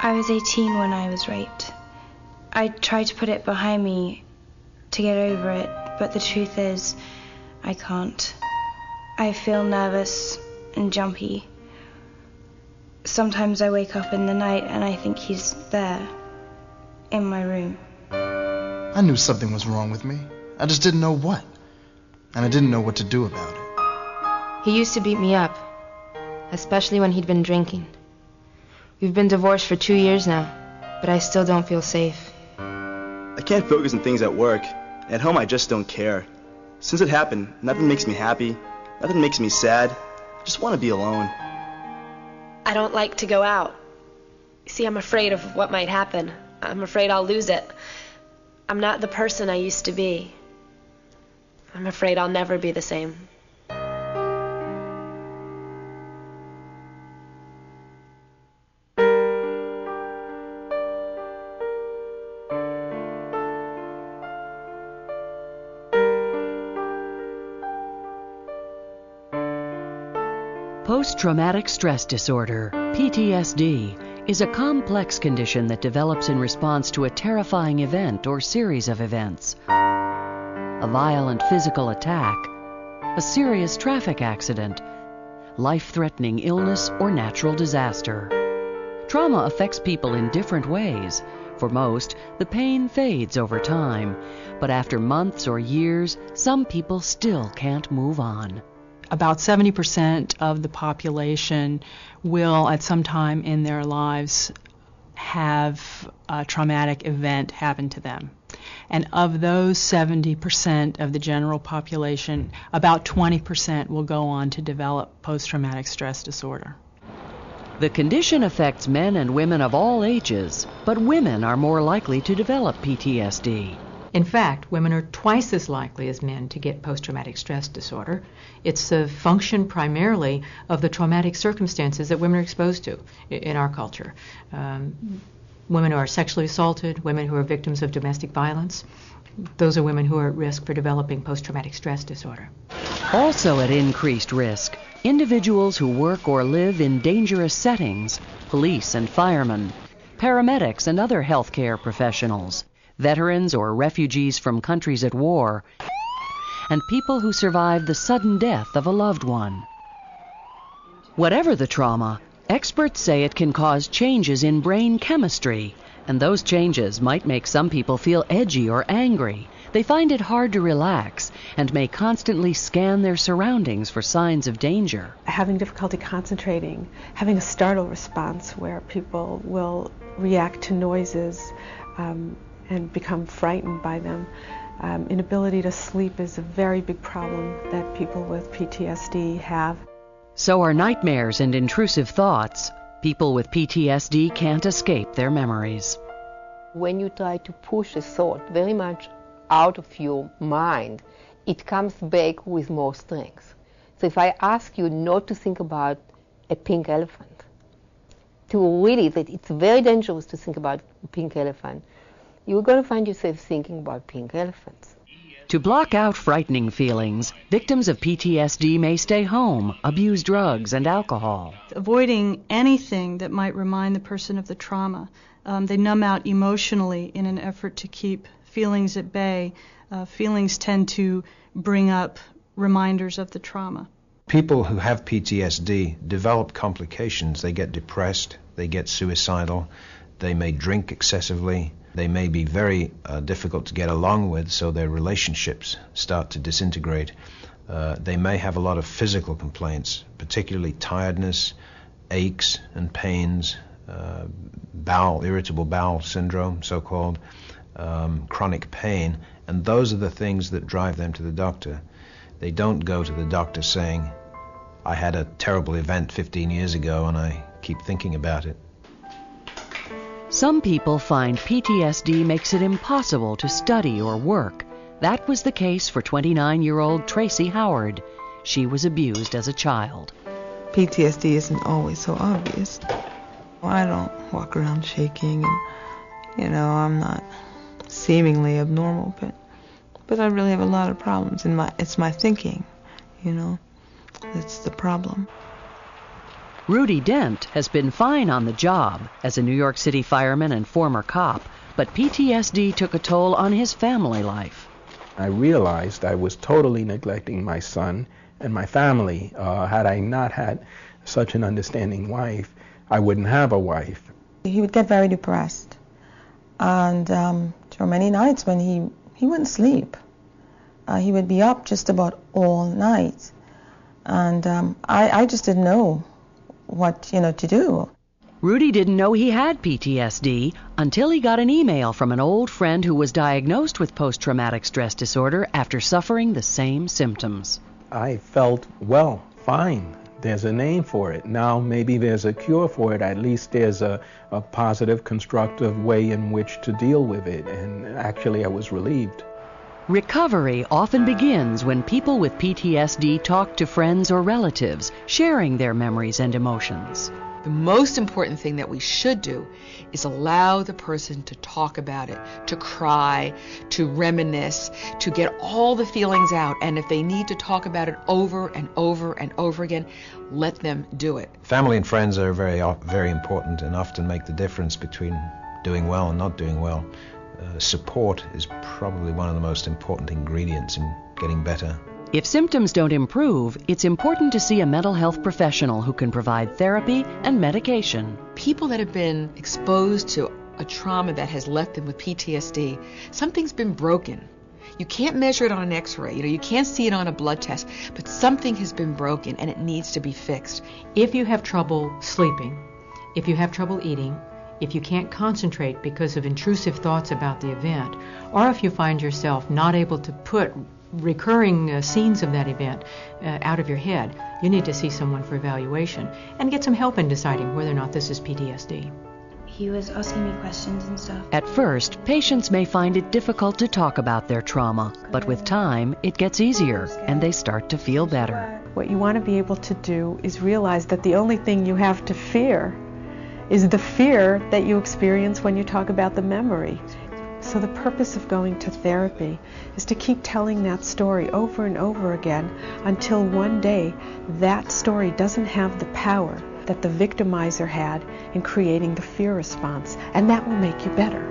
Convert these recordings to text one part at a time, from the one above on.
I was 18 when I was raped. I tried to put it behind me to get over it, but the truth is, I can't. I feel nervous and jumpy. Sometimes I wake up in the night and I think he's there, in my room. I knew something was wrong with me. I just didn't know what. And I didn't know what to do about it. He used to beat me up, especially when he'd been drinking. We've been divorced for 2 years now, but I still don't feel safe. I can't focus on things at work. At home, I just don't care. Since it happened, nothing makes me happy. Nothing makes me sad. I just want to be alone. I don't like to go out. See, I'm afraid of what might happen. I'm afraid I'll lose it. I'm not the person I used to be. I'm afraid I'll never be the same. Post-traumatic stress disorder, PTSD, is a complex condition that develops in response to a terrifying event or series of events. A violent physical attack, a serious traffic accident, life-threatening illness, or natural disaster. Trauma affects people in different ways. For most, the pain fades over time, but after months or years, some people still can't move on. About 70% of the population will, at some time in their lives, have a traumatic event happen to them. And of those 70% of the general population, about 20% will go on to develop post-traumatic stress disorder. The condition affects men and women of all ages, but women are more likely to develop PTSD. In fact, women are twice as likely as men to get post-traumatic stress disorder. It's a function primarily of the traumatic circumstances that women are exposed to in our culture. Women who are sexually assaulted, women who are victims of domestic violence, those are women who are at risk for developing post-traumatic stress disorder. Also at increased risk, individuals who work or live in dangerous settings, police and firemen, paramedics and other healthcare professionals, veterans or refugees from countries at war, and people who survive the sudden death of a loved one. Whatever the trauma, experts say it can cause changes in brain chemistry, and those changes might make some people feel edgy or angry. They find it hard to relax and may constantly scan their surroundings for signs of danger. Having difficulty concentrating, having a startle response where people will react to noises and become frightened by them. Inability to sleep is a very big problem that people with PTSD have. So are nightmares and intrusive thoughts. People with PTSD can't escape their memories. When you try to push a thought very much out of your mind, it comes back with more strength. So if I ask you not to think about a pink elephant, to really, that it's very dangerous to think about a pink elephant, you're going to find yourself thinking about pink elephants. To block out frightening feelings, victims of PTSD may stay home, abuse drugs and alcohol. Avoiding anything that might remind the person of the trauma. They numb out emotionally in an effort to keep feelings at bay. Feelings tend to bring up reminders of the trauma. People who have PTSD develop complications. They get depressed, they get suicidal, they may drink excessively. They may be very difficult to get along with, so their relationships start to disintegrate. They may have a lot of physical complaints, particularly tiredness, aches and pains, irritable bowel syndrome, so-called, chronic pain, and those are the things that drive them to the doctor. They don't go to the doctor saying, I had a terrible event 15 years ago and I keep thinking about it. Some people find PTSD makes it impossible to study or work. That was the case for 29-year-old Tracy Howard. She was abused as a child. PTSD isn't always so obvious. I don't walk around shaking and, I'm not seemingly abnormal, but I really have a lot of problems. It's my thinking, that's the problem. Rudy Dent has been fine on the job as a New York City fireman and former cop, but PTSD took a toll on his family life. I realized I was totally neglecting my son and my family. Had I not had such an understanding wife, I wouldn't have a wife. He would get very depressed, and there were many nights when he wouldn't sleep. He would be up just about all night, and I just didn't know what to do. Rudy didn't know he had PTSD until he got an email from an old friend who was diagnosed with post-traumatic stress disorder after suffering the same symptoms. I felt, well, fine. There's a name for it. Now maybe there's a cure for it. At least there's a positive, constructive way in which to deal with it. And actually I was relieved. Recovery often begins when people with PTSD talk to friends or relatives, sharing their memories and emotions. The most important thing that we should do is allow the person to talk about it, to cry, to reminisce, to get all the feelings out. And if they need to talk about it over and over and over again, let them do it. Family and friends are very, very important and often make the difference between doing well and not doing well. Support is probably one of the most important ingredients in getting better. If symptoms don't improve, it's important to see a mental health professional who can provide therapy and medication. People that have been exposed to a trauma that has left them with PTSD, something's been broken. You can't measure it on an x-ray, you can't see it on a blood test, but something has been broken and it needs to be fixed. If you have trouble sleeping, if you have trouble eating, if you can't concentrate because of intrusive thoughts about the event, or if you find yourself not able to put recurring scenes of that event out of your head, you need to see someone for evaluation and get some help in deciding whether or not this is PTSD. He was asking me questions and stuff. At first, patients may find it difficult to talk about their trauma, but with time, it gets easier and they start to feel better. What you want to be able to do is realize that the only thing you have to fear is the fear that you experience when you talk about the memory. So the purpose of going to therapy is to keep telling that story over and over again until one day that story doesn't have the power that the victimizer had in creating the fear response, and that will make you better.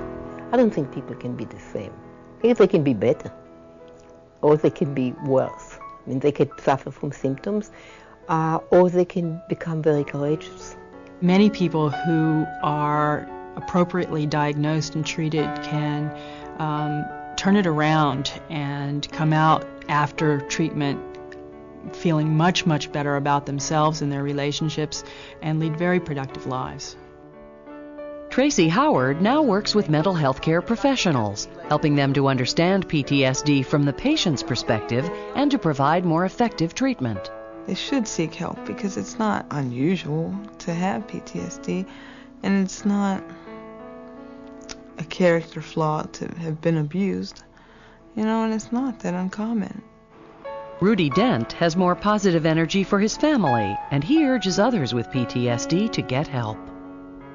I don't think people can be the same. I think they can be better, or they can be worse. I mean, they can suffer from symptoms, or they can become very courageous. Many people who are appropriately diagnosed and treated can turn it around and come out after treatment feeling much, much better about themselves and their relationships and lead very productive lives. Tracy Howard now works with mental health care professionals, helping them to understand PTSD from the patient's perspective and to provide more effective treatment. They should seek help because it's not unusual to have PTSD, and it's not a character flaw to have been abused, and it's not that uncommon. Rudy Dent has more positive energy for his family, and he urges others with PTSD to get help.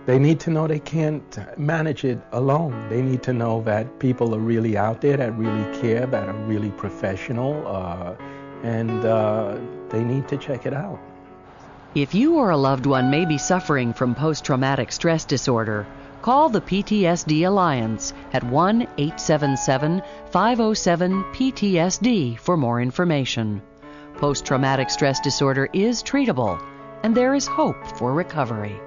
They need to know they can't manage it alone. They need to know that people are really out there that really care, that are really professional, and they need to check it out. If you or a loved one may be suffering from post-traumatic stress disorder, call the PTSD Alliance at 1-877-507-PTSD for more information. Post-traumatic stress disorder is treatable, and there is hope for recovery.